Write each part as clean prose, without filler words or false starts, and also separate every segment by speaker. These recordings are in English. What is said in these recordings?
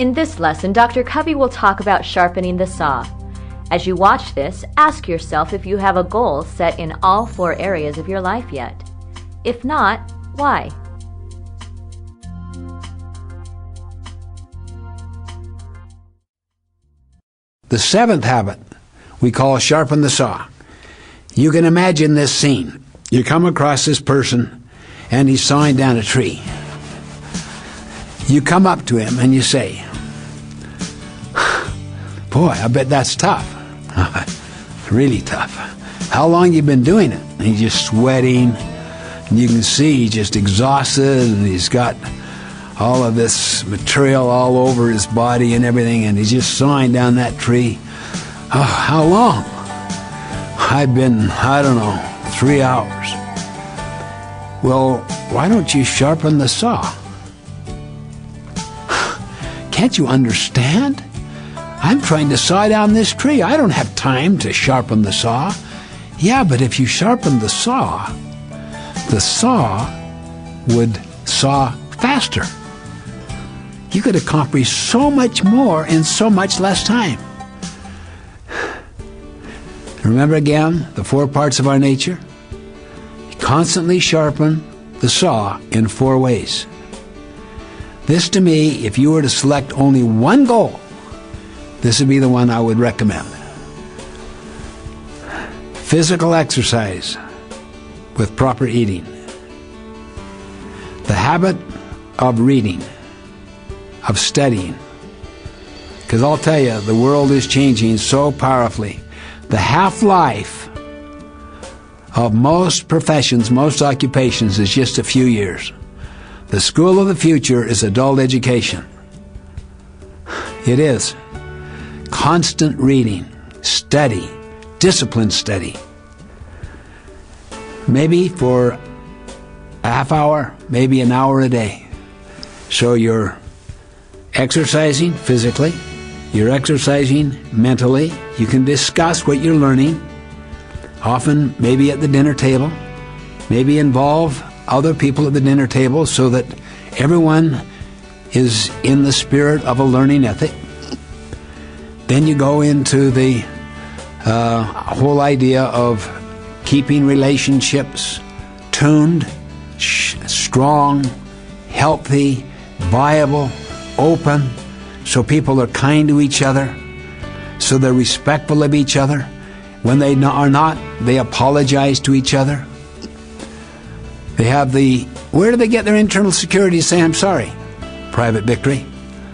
Speaker 1: In this lesson, Dr. Covey will talk about sharpening the saw. As you watch this, ask yourself if you have a goal set in all 4 areas of your life yet. If not, why?
Speaker 2: The 7th habit we call sharpen the saw. You can imagine this scene. You come across this person and he's sawing down a tree. You come up to him and you say, "Boy, I bet that's tough." Really tough. "How long you been doing it?" And he's just sweating. And you can see he's just exhausted, and he's got all of this material all over his body and everything, and he's just sawing down that tree. "Oh, how long?" "I've been, 3 hours." "Well, why don't you sharpen the saw?" "Can't you understand? I'm trying to saw down this tree. I don't have time to sharpen the saw." "Yeah, but if you sharpen the saw would saw faster. You could accomplish so much more in so much less time." Remember again the 4 parts of our nature? You constantly sharpen the saw in 4 ways. This, to me, if you were to select only one goal, this would be the one I would recommend. Physical exercise with proper eating. The habit of reading, of studying. Because I'll tell you, the world is changing so powerfully. The half-life of most professions, most occupations, is just a few years. The school of the future is adult education. It is. Constant reading, study, disciplined study. Maybe for a half hour, maybe an hour a day. So you're exercising physically, you're exercising mentally. You can discuss what you're learning, often maybe at the dinner table, maybe involve other people at the dinner table so that everyone is in the spirit of a learning ethic. Then you go into the whole idea of keeping relationships tuned, strong, healthy, viable, open, so people are kind to each other, so they're respectful of each other. When they are not, they apologize to each other. They have where do they get their internal security to say, "I'm sorry"? Private victory.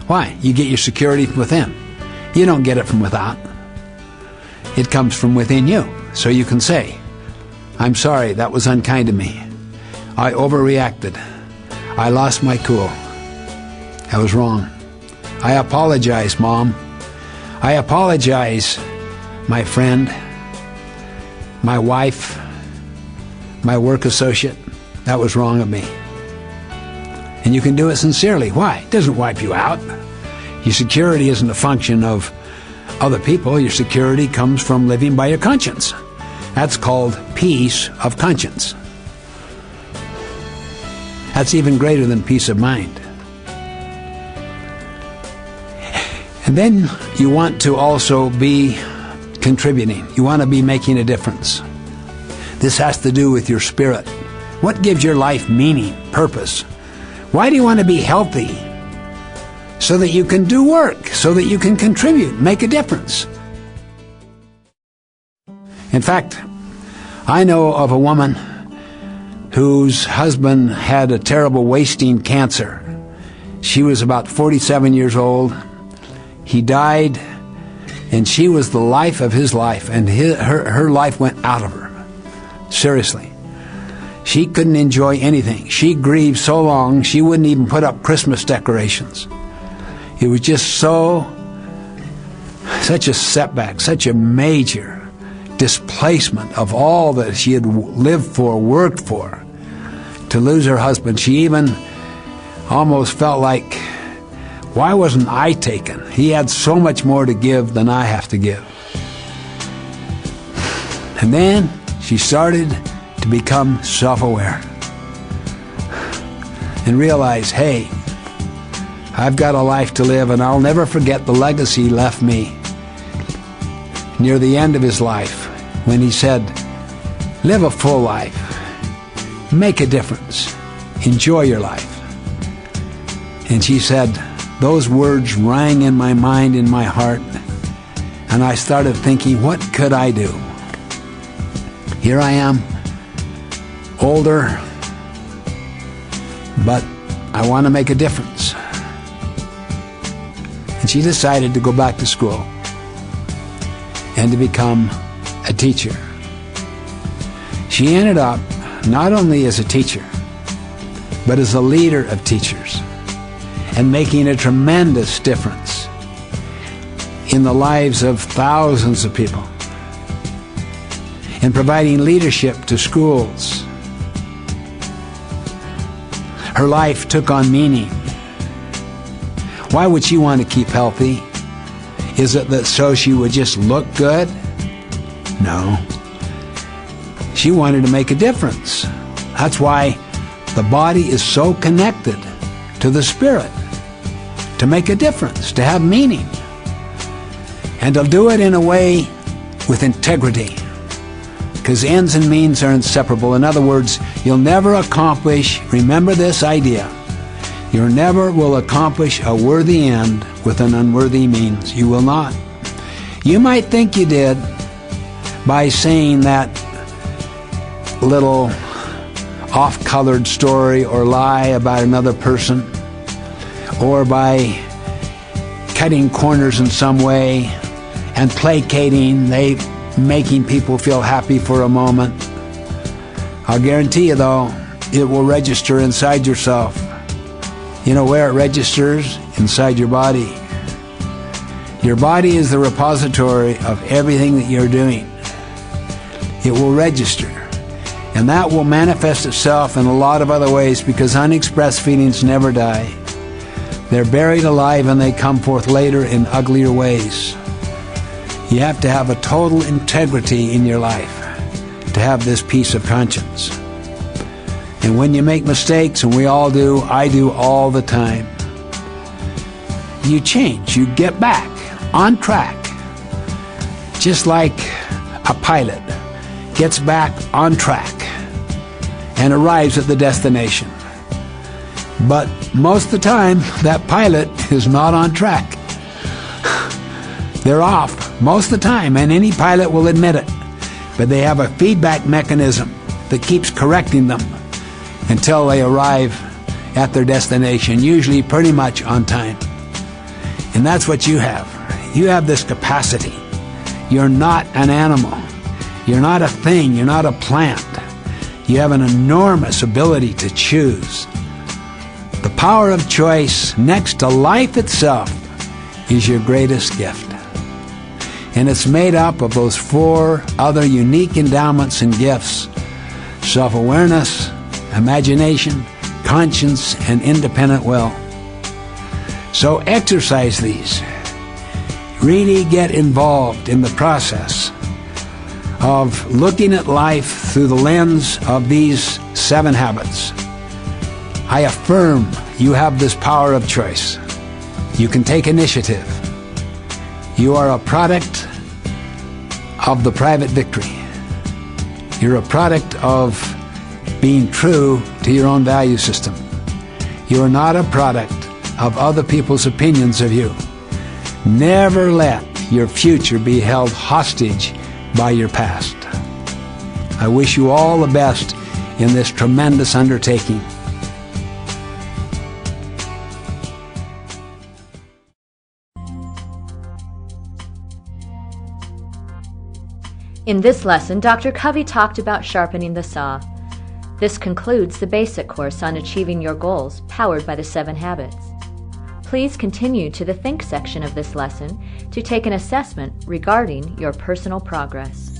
Speaker 2: Why? You get your security from within. You don't get it from without. It comes from within you. So you can say, "I'm sorry, that was unkind to me. I overreacted. I lost my cool. I was wrong. I apologize, Mom. I apologize, my friend, my wife, my work associate. That was wrong of me." And you can do it sincerely. Why? It doesn't wipe you out. Your security isn't a function of other people. Your security comes from living by your conscience. That's called peace of conscience. That's even greater than peace of mind. And then you want to also be contributing. You want to be making a difference. This has to do with your spirit. What gives your life meaning, purpose? Why do you want to be healthy? So that you can do work, so that you can contribute, make a difference. In fact, I know of a woman whose husband had a terrible wasting cancer. She was about 47 years old. He died, and she was the life of his life, and her life went out of her. Seriously. She couldn't enjoy anything. She grieved so long, she wouldn't even put up Christmas decorations. It was just such a setback, such a major displacement of all that she had lived for, worked for, to lose her husband. She even almost felt like, why wasn't I taken? He had so much more to give than I have to give. And then she started to become self-aware and realize, hey, I've got a life to live, and I'll never forget the legacy he left me near the end of his life when he said, live a full life, make a difference, enjoy your life. And she said, those words rang in my mind, in my heart, and I started thinking, what could I do? Here I am, older, but I want to make a difference. And she decided to go back to school and to become a teacher. She ended up not only as a teacher, but as a leader of teachers, and making a tremendous difference in the lives of thousands of people, and providing leadership to schools. Her life took on meaning. Why would she want to keep healthy? Is it that so she would just look good? No. She wanted to make a difference. That's why the body is so connected to the spirit, to make a difference, to have meaning, and to do it in a way with integrity, because ends and means are inseparable. In other words, you'll never accomplish, remember this idea, you never will accomplish a worthy end with an unworthy means. You will not. You might think you did by saying that little off-colored story or lie about another person, or by cutting corners in some way and placating, making people feel happy for a moment. I'll guarantee you, though, it will register inside yourself. You know where it registers? Inside your body. Your body is the repository of everything that you're doing. It will register. And that will manifest itself in a lot of other ways, because unexpressed feelings never die. They're buried alive, and they come forth later in uglier ways. You have to have a total integrity in your life to have this peace of conscience. And when you make mistakes, and we all do, I do all the time, you change, you get back on track. Just like a pilot gets back on track and arrives at the destination. But most of the time, that pilot is not on track. They're off most of the time, and any pilot will admit it. But they have a feedback mechanism that keeps correcting them until they arrive at their destination, usually pretty much on time. And that's what you have. You have this capacity. You're not an animal. You're not a thing. You're not a plant. You have an enormous ability to choose. The power of choice, next to life itself, is your greatest gift. And it's made up of those 4 other unique endowments and gifts: self-awareness, imagination, conscience, and independent will. So exercise these. Really get involved in the process of looking at life through the lens of these 7 habits. I affirm you have this power of choice. You can take initiative. You are a product of the private victory. You're a product of being true to your own value system. You are not a product of other people's opinions of you. Never let your future be held hostage by your past. I wish you all the best in this tremendous undertaking.
Speaker 1: In this lesson, Dr. Covey talked about sharpening the saw. This concludes the basic course on achieving your goals, powered by the 7 habits. Please continue to the Think section of this lesson to take an assessment regarding your personal progress.